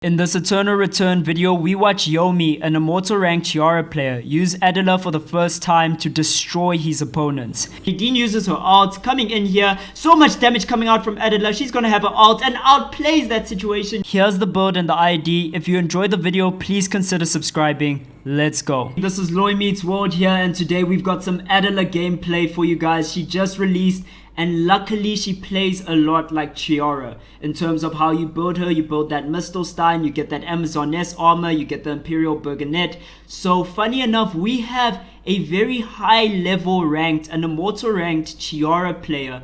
In this Eternal Return video, we watch Yomi, an Immortal Ranked Chiara player, use Adela for the first time to destroy his opponents. Dean uses her ult, coming in here, so much damage coming out from Adela, she's gonna have her ult and outplays that situation. Here's the build and the ID. If you enjoyed the video, please consider subscribing. Let's go. This is Loy Meets World here, and today we've got some Adela gameplay for you guys. She just released, and luckily she plays a lot like Chiara in terms of how you build her. You build that Mistelstein, you get that Amazoness armor, you get the Imperial Burgonet. So funny enough, we have a very high level ranked, an Immortal Ranked Chiara player.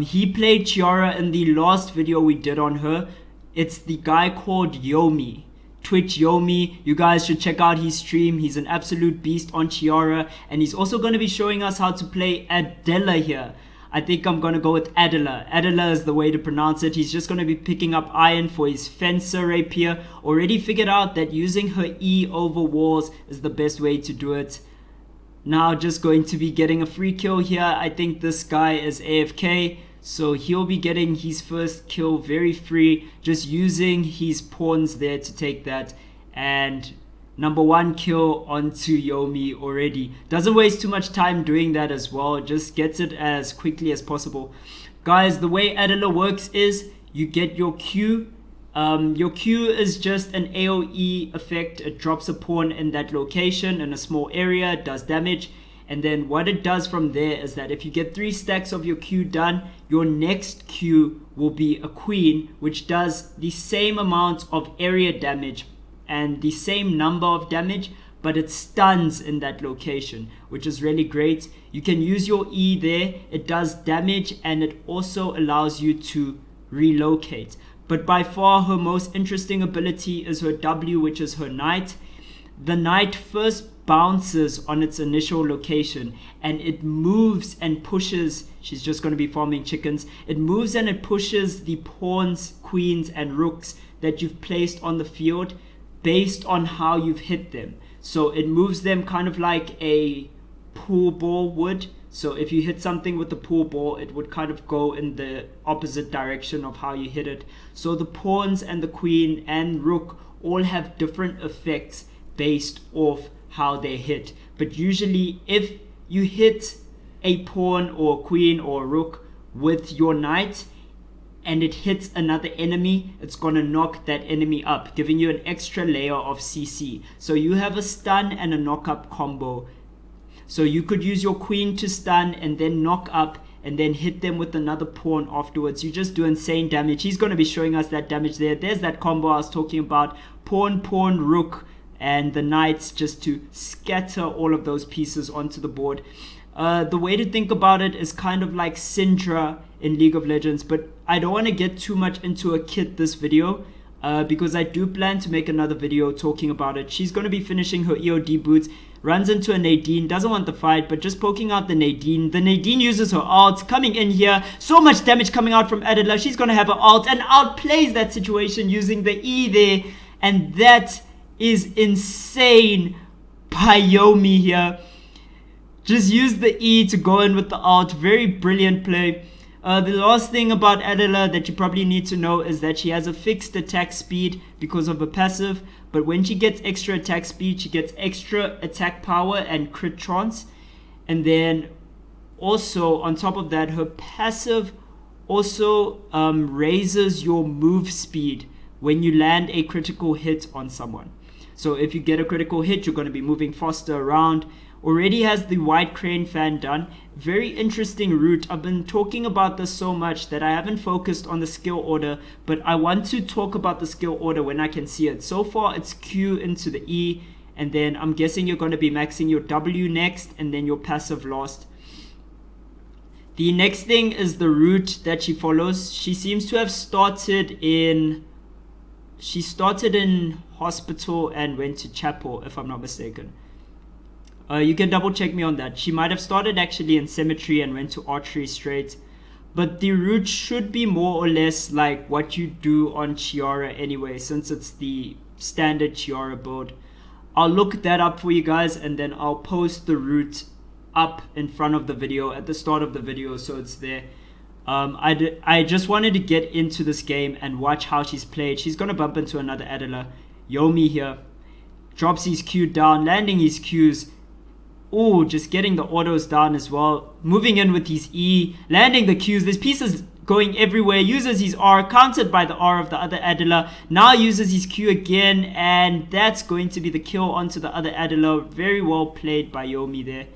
He played Chiara in the last video we did on her. It's the guy called Yomi. Twitch Yomi, you guys should check out his stream. He's an absolute beast on Chiara, and he's also going to be showing us how to play Adela here. I think I'm going to go with Adela. Adela is the way to pronounce it. He's just going to be picking up iron for his fencer rapier. Already figured out that using her E over walls is the best way to do it. Now just going to be getting a free kill here. I think this guy is AFK. So he'll be getting his first kill very free. Just using his pawns there to take that. And number one kill onto Yomi already. Doesn't waste too much time doing that as well. Just gets it as quickly as possible. Guys, the way Adela works is you get your Q. Your Q is just an AoE effect. It drops a pawn in that location in a small area. It does damage. And then what it does from there is that if you get 3 stacks of your Q done, your next Q will be a queen, which does the same amount of area damage and the same number of damage, but it stuns in that location, which is really great. You can use your E there. It does damage and it also allows you to relocate. But by far her most interesting ability is her W, which is her Knight. The Knight first bounces on its initial location and it moves and pushes. She's just going to be farming chickens. It moves and it pushes the pawns, queens and rooks that you've placed on the field based on how you've hit them. So it moves them kind of like a pool ball would. So if you hit something with the pool ball, it would kind of go in the opposite direction of how you hit it. So the pawns and the queen and rook all have different effects based off how they hit. But usually if you hit a pawn or a queen or a rook with your knight and it hits another enemy, it's gonna knock that enemy up, giving you an extra layer of CC. So you have a stun and a knock up combo. So you could use your queen to stun and then knock up and then hit them with another pawn afterwards. You just do insane damage. He's gonna be showing us that damage there. There's that combo I was talking about. Pawn, pawn, rook, and the knights, just to scatter all of those pieces onto the board. The way to think about it is kind of like Syndra in League of Legends, but I don't want to get too much into a kit this video because I do plan to make another video talking about it. She's going to be finishing her EOD boots, runs into a Nadine, doesn't want the fight, but just poking out the Nadine. The Nadine uses her ult, coming in here, so much damage coming out from Adela. She's going to have her ult and outplays that situation using the E there, and that is insane by Yomi here. Just use the E to go in with the ult. Very brilliant play. The last thing about Adela that you probably need to know is that she has a fixed attack speed because of her passive, but when she gets extra attack speed, she gets extra attack power and crit chance. And then also on top of that, her passive also raises your move speed when you land a critical hit on someone. So if you get a critical hit, you're going to be moving faster around. Already has the White Crane fan done. Very interesting route. I've been talking about this so much that I haven't focused on the skill order, but I want to talk about the skill order when I can see it. So far it's Q into the E, and then I'm guessing you're going to be maxing your W next, and then your passive last. The next thing is the route that she follows. She seems to have started in hospital and went to chapel, if I'm not mistaken. You can double check me on that. She might have started actually in cemetery and went to archery straight. But the route should be more or less like what you do on Chiara anyway, since it's the standard Chiara build. I'll look that up for you guys and then I'll post the route up in front of the video at the start of the video so it's there. I just wanted to get into this game and watch how she's played. She's going to bump into another Adela. Yomi here. Drops his Q down, landing his Qs. Ooh, just getting the autos down as well. Moving in with his E, landing the Qs. This piece is going everywhere. Uses his R, countered by the R of the other Adela. Now uses his Q again, and that's going to be the kill onto the other Adela. Very well played by Yomi there.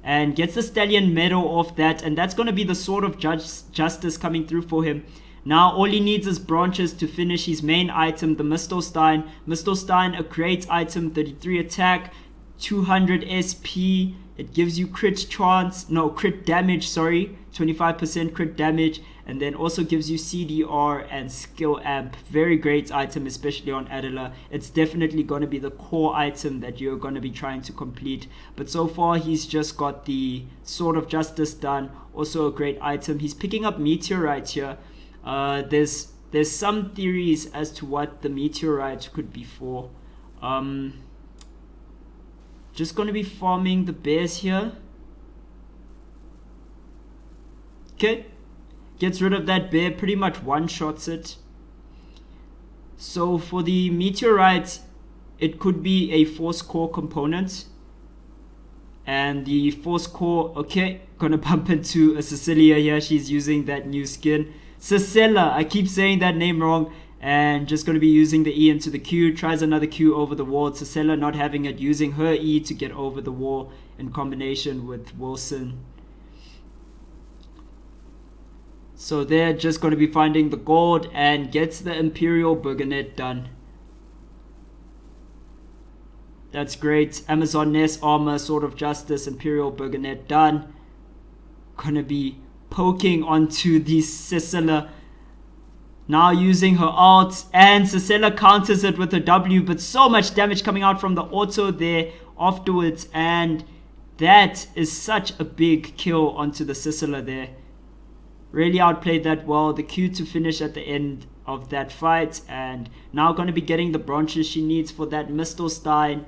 And gets the Stallion medal off that, and that's going to be the Sword of Justice coming through for him. Now all he needs is branches to finish his main item, the Mistelstein. Mistelstein, a great item, 33 attack, 200 SP. It gives you crit damage, 25% crit damage, and then also gives you CDR and skill amp. Very great item, especially on Adela. It's definitely going to be the core item that you're going to be trying to complete. But so far, he's just got the Sword of Justice done. Also a great item. He's picking up Meteorite here. There's some theories as to what the Meteorite could be for. Just going to be farming the bears here. Okay. Gets rid of that bear. Pretty much one-shots it. So for the Meteorite, it could be a Force Core component. And the Force Core, okay. Gonna bump into a Cecilia here. She's using that new skin. Cecilia. I keep saying that name wrong. And just going to be using the E into the Q. Tries another Q over the wall. Cecilia not having it. Using her E to get over the wall in combination with Wilson. So they're just going to be finding the gold. And gets the Imperial Burgonet done. That's great. Amazon Nest Armor, Sword of Justice, Imperial Burgonet done. Going to be poking onto the Cecilia. Now using her ult, and Cecilia counters it with her W, but so much damage coming out from the auto there afterwards, and that is such a big kill onto the Cecilia there. Really outplayed that well. The Q to finish at the end of that fight, and now going to be getting the branches she needs for that Mistelstein.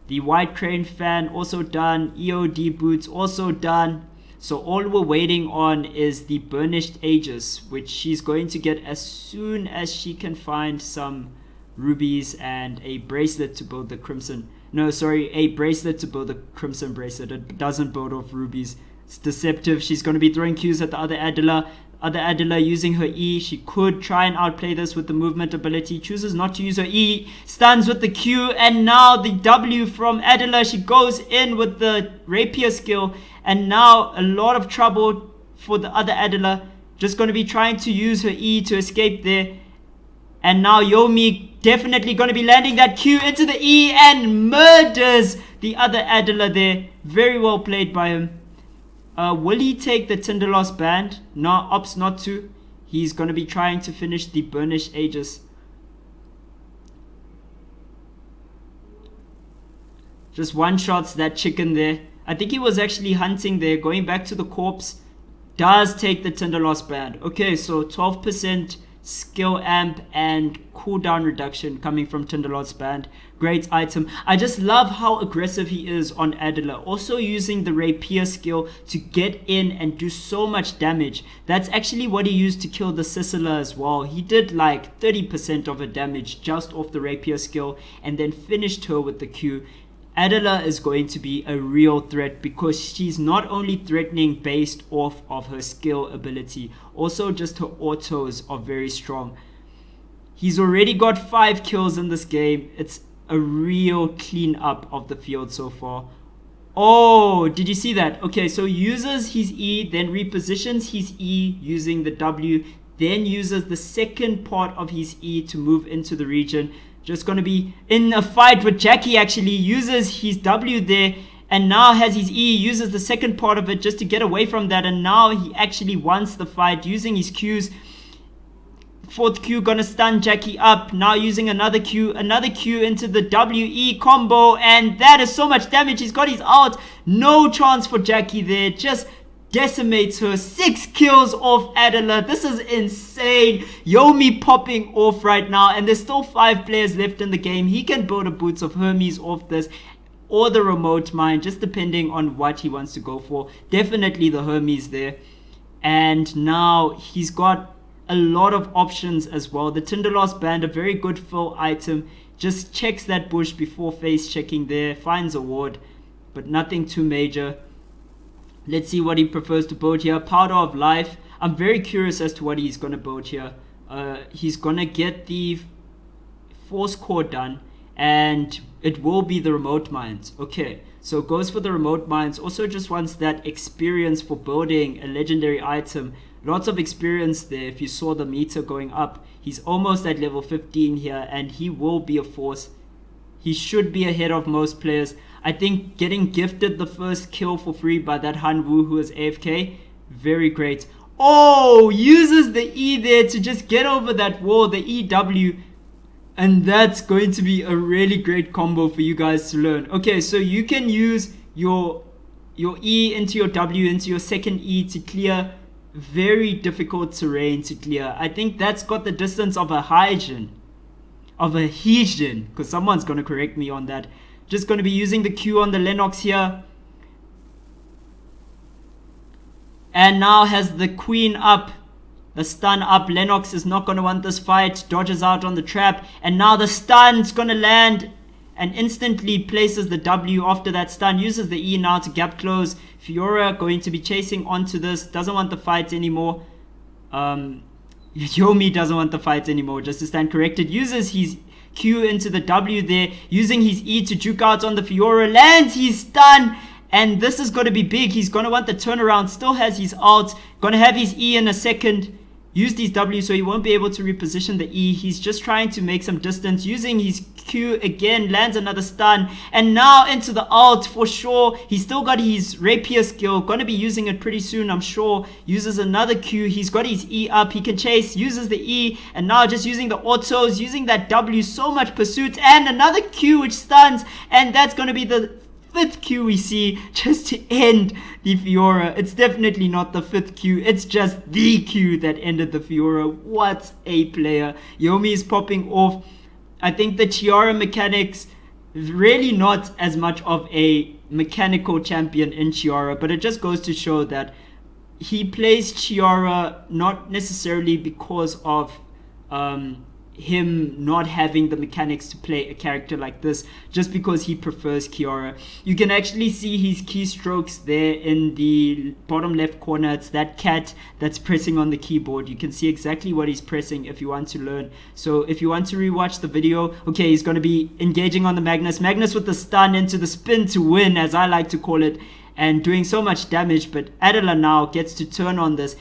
The White Crane fan also done, EOD boots also done. So all we're waiting on is the Burnished Aegis, which she's going to get as soon as she can find some rubies and a bracelet to build the crimson. No, sorry, a bracelet to build the crimson bracelet. It doesn't build off rubies. It's deceptive. She's going to be throwing Qs at the other Adela. Other Adela using her E. She could try and outplay this with the movement ability. Chooses not to use her E. Stuns with the Q. And now the W from Adela. She goes in with the rapier skill. And now a lot of trouble for the other Adela. Just going to be trying to use her E to escape there. And now Yomi definitely going to be landing that Q into the E and murders the other Adela there. Very well played by him. Will he take the Tinderloss band? No, opts not to. He's going to be trying to finish the Burnished Aegis. Just one-shots that chicken there. I think he was actually hunting there. Going back to the corpse. Does take the Tinderloss band. Okay, so 12% skill amp and cooldown reduction coming from Tinderloss band. Great item. I just love how aggressive he is on Adela. Also using the rapier skill to get in and do so much damage. That's actually what he used to kill the Cecilia as well. He did like 30% of her damage just off the rapier skill and then finished her with the Q. Adela is going to be a real threat because she's not only threatening based off of her skill ability, also just her autos are very strong. He's already got 5 kills in this game. It's a real clean up of the field so far. Oh, did you see that? Okay, so uses his E, then repositions his E using the W, then uses the second part of his E to move into the region. Just going to be in a fight with Jackie, actually uses his W there and now has his E, uses the second part of it just to get away from that, and now he actually wants the fight using his Qs. Fourth Q gonna stun Jackie up, now using another Q into the WE combo, and that is so much damage. He's got his ult, no chance for Jackie there, just decimates her. 6 kills off Adela. This is insane. Yomi popping off right now, and there's still 5 players left in the game. He can build a Boots of Hermes off this or the remote mine, just depending on what he wants to go for. Definitely the Hermes there. And now he's got a lot of options as well. The Tinderlost Band, a very good fill item. Just checks that bush before face checking there. Finds a ward, but nothing too major. Let's see what he prefers to build here. Powder of Life. I'm very curious as to what he's going to build here. He's going to get the Force Core done, and it will be the Remote Mines. Okay, so goes for the Remote Mines. Also just wants that experience for building a legendary item. Lots of experience there. If you saw the meter going up, he's almost at level 15 here, and he will be a force. He should be ahead of most players. I think getting gifted the first kill for free by that Hanwoo who is AFK, very great. Oh, uses the E there to just get over that wall, the EW. And that's going to be a really great combo for you guys to learn. Okay, so you can use your E into your W into your second E to clear very difficult terrain to clear. I think that's got the distance of a Hyjin. Because someone's going to correct me on that. Just going to be using the Q on the Lennox here. And now has the Queen up. The stun up. Lennox is not going to want this fight. Dodges out on the trap. And now the stun's going to land. And instantly places the W after that stun. Uses the E now to gap close. Fiora going to be chasing onto this. Doesn't want the fight anymore. Yomi doesn't want the fight anymore. Just to stand corrected. Uses his Q into the W there. Using his E to juke out on the Fiora. Lands his stun. And this is going to be big. He's going to want the turnaround. Still has his ult. Going to have his E in a second. Used his W so he won't be able to reposition the E. He's just trying to make some distance. Using his Q again. Lands another stun. And now into the ult for sure. He's still got his rapier skill. Going to be using it pretty soon, I'm sure. Uses another Q. He's got his E up. He can chase. Uses the E. And now just using the autos. Using that W. So much pursuit. And another Q which stuns. And that's going to be the 5th Q we see just to end the Fiora. It's definitely not the 5th Q. It's just the Q that ended the Fiora. What a player. Yomi is popping off. I think the Chiara mechanics is really not as much of a mechanical champion in Chiara, but it just goes to show that he plays Chiara not necessarily because of him not having the mechanics to play a character like this, just because he prefers Chiara. You can actually see his keystrokes there in the bottom left corner. It's that cat that's pressing on the keyboard. You can see exactly what he's pressing if you want to learn. So if you want to rewatch the video, okay, he's going to be engaging on the Magnus with the stun into the spin to win, as I like to call it, and doing so much damage. But Adela now gets to turn on this.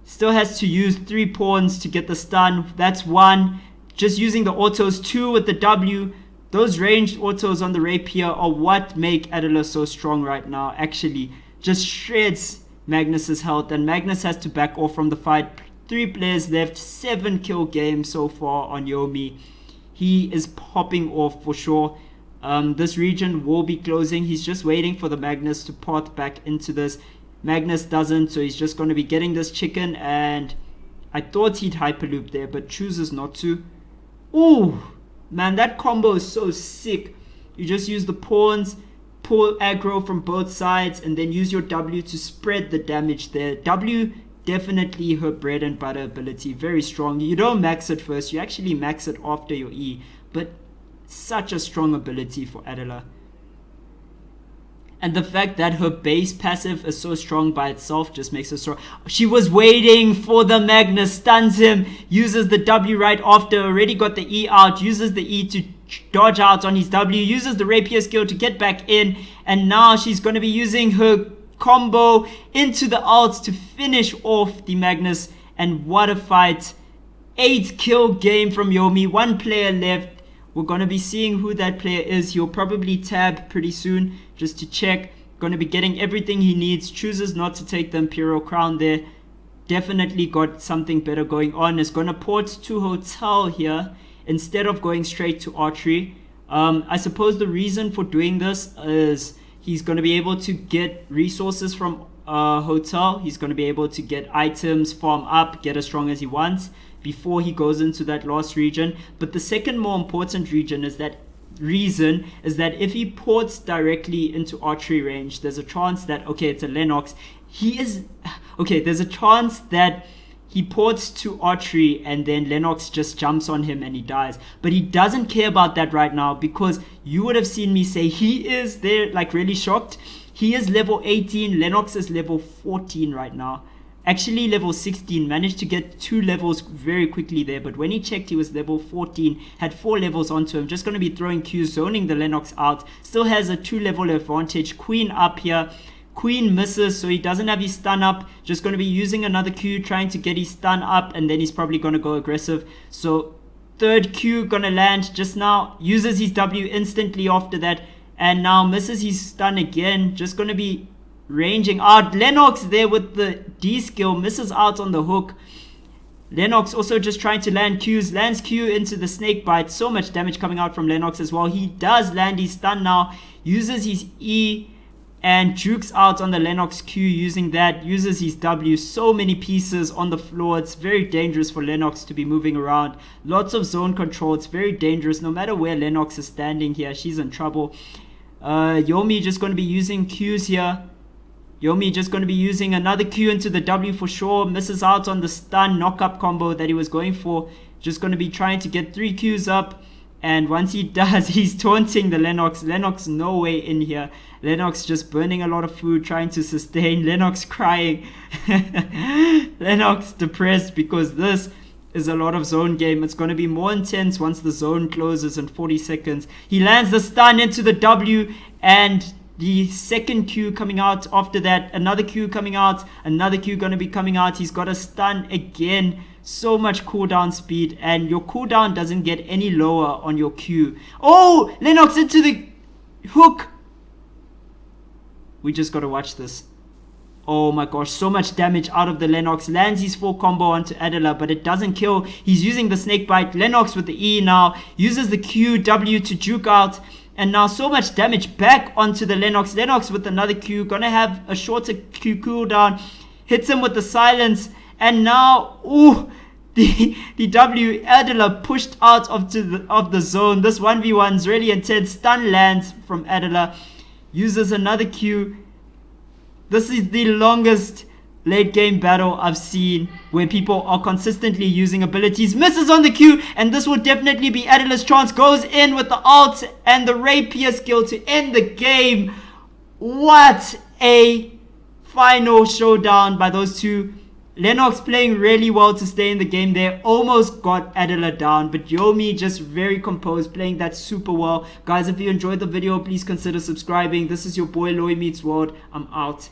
Still has to use 3 pawns to get the stun. That's 1. Just using the autos. 2 with the W. Those ranged autos on the rapier are what make Adela so strong right now. Actually, just shreds Magnus's health. And Magnus has to back off from the fight. 3 players left. 7 kill games so far on Yomi. He is popping off for sure. This region will be closing. He's just waiting for the Magnus to pot back into this. Magnus doesn't, so he's just going to be getting this chicken, and I thought he'd hyperloop there, but chooses not to. Ooh, man, that combo is so sick. You just use the pawns, pull aggro from both sides, and then use your W to spread the damage there. W, definitely her bread and butter ability, very strong. You don't max it first, you actually max it after your E, but such a strong ability for Adela. And the fact that her base passive is so strong by itself just makes her strong. She was waiting for the Magnus, stuns him, uses the W right after, already got the E out, uses the E to dodge out on his W, uses the rapier skill to get back in, and now she's going to be using her combo into the ult to finish off the Magnus. And what a fight. 8 kill game from Yomi, 1 player left. We're going to be seeing who that player is. He'll probably tab pretty soon just to check. Going to be getting everything he needs. Chooses not to take the Imperial Crown there. Definitely got something better going on. Is going to port to Hotel here instead of going straight to Archery. I suppose the reason for doing this is he's going to be able to get resources from Hotel. He's going to be able to get items, farm up, get as strong as he wants before he goes into that last region. But the second more important reason is that if he ports directly into archery range, there's a chance that, okay, it's a Lennox. He is Okay, there's a chance that he ports to archery and then Lennox just jumps on him and he dies. But he doesn't care about that right now, because you would have seen me say he is there, like, really shocked. He is level 18. Lennox is level 14 right now. Actually level 16. Managed to get 2 levels very quickly there. But when he checked, he was level 14. Had 4 levels onto him. Just going to be throwing Qs, zoning the Lennox out. Still has a 2 level advantage. Queen up here. Queen misses, so he doesn't have his stun up. Just going to be using another Q, trying to get his stun up, and then he's probably going to go aggressive. So third Q going to land just now. Uses his W instantly after that, and now misses his stun again. Just going to be ranging out. Lennox there with the D skill, misses out on the hook. Lennox also just trying to land Qs. Lands Q into the snake bite. So much damage coming out from Lennox as well. He does land his stun now. Uses his E and jukes out on the Lennox Q using that. Uses his W. So many pieces on the floor. It's very dangerous for Lennox to be moving around. Lots of zone control. It's very dangerous. No matter where Lennox is standing here, she's in trouble. Yomi just going to be using Qs here. Yomi just going to be using another Q into the W for sure. Misses out on the stun knock-up combo that he was going for. Just going to be trying to get 3 Qs up. And once he does, he's taunting the Lennox. Lennox no way in here. Lennox just burning a lot of food, trying to sustain. Lennox crying. Lennox depressed because this is a lot of zone game. It's going to be more intense once the zone closes in 40 seconds. He lands the stun into the W, and the second Q coming out after that. Another Q coming out. Another Q going to be coming out. He's got a stun again. So much cooldown speed, and your cooldown doesn't get any lower on your Q. Oh, Lennox into the hook. We just got to watch this. Oh my gosh, so much damage out of the Lennox. Lands his full combo onto Adela, but it doesn't kill. He's using the snake bite. Lennox with the E now. Uses the Q, W to juke out. And now so much damage back onto the Lennox. Lennox with another Q. Gonna have a shorter Q cooldown. Hits him with the silence. And now, ooh, the W, Adela pushed out of the zone. This 1v1 is really intense. Stun lands from Adela. Uses another Q. This is the longest late game battle I've seen where people are consistently using abilities. Misses on the Q, and this will definitely be Adela's chance. Goes in with the ult and the rapier skill to end the game. What a final showdown by those two. Lennox playing really well to stay in the game there. Almost got Adela down, but Yomi just very composed, playing that super well. Guys, if you enjoyed the video, please consider subscribing. This is your boy Loy Meets World. I'm out.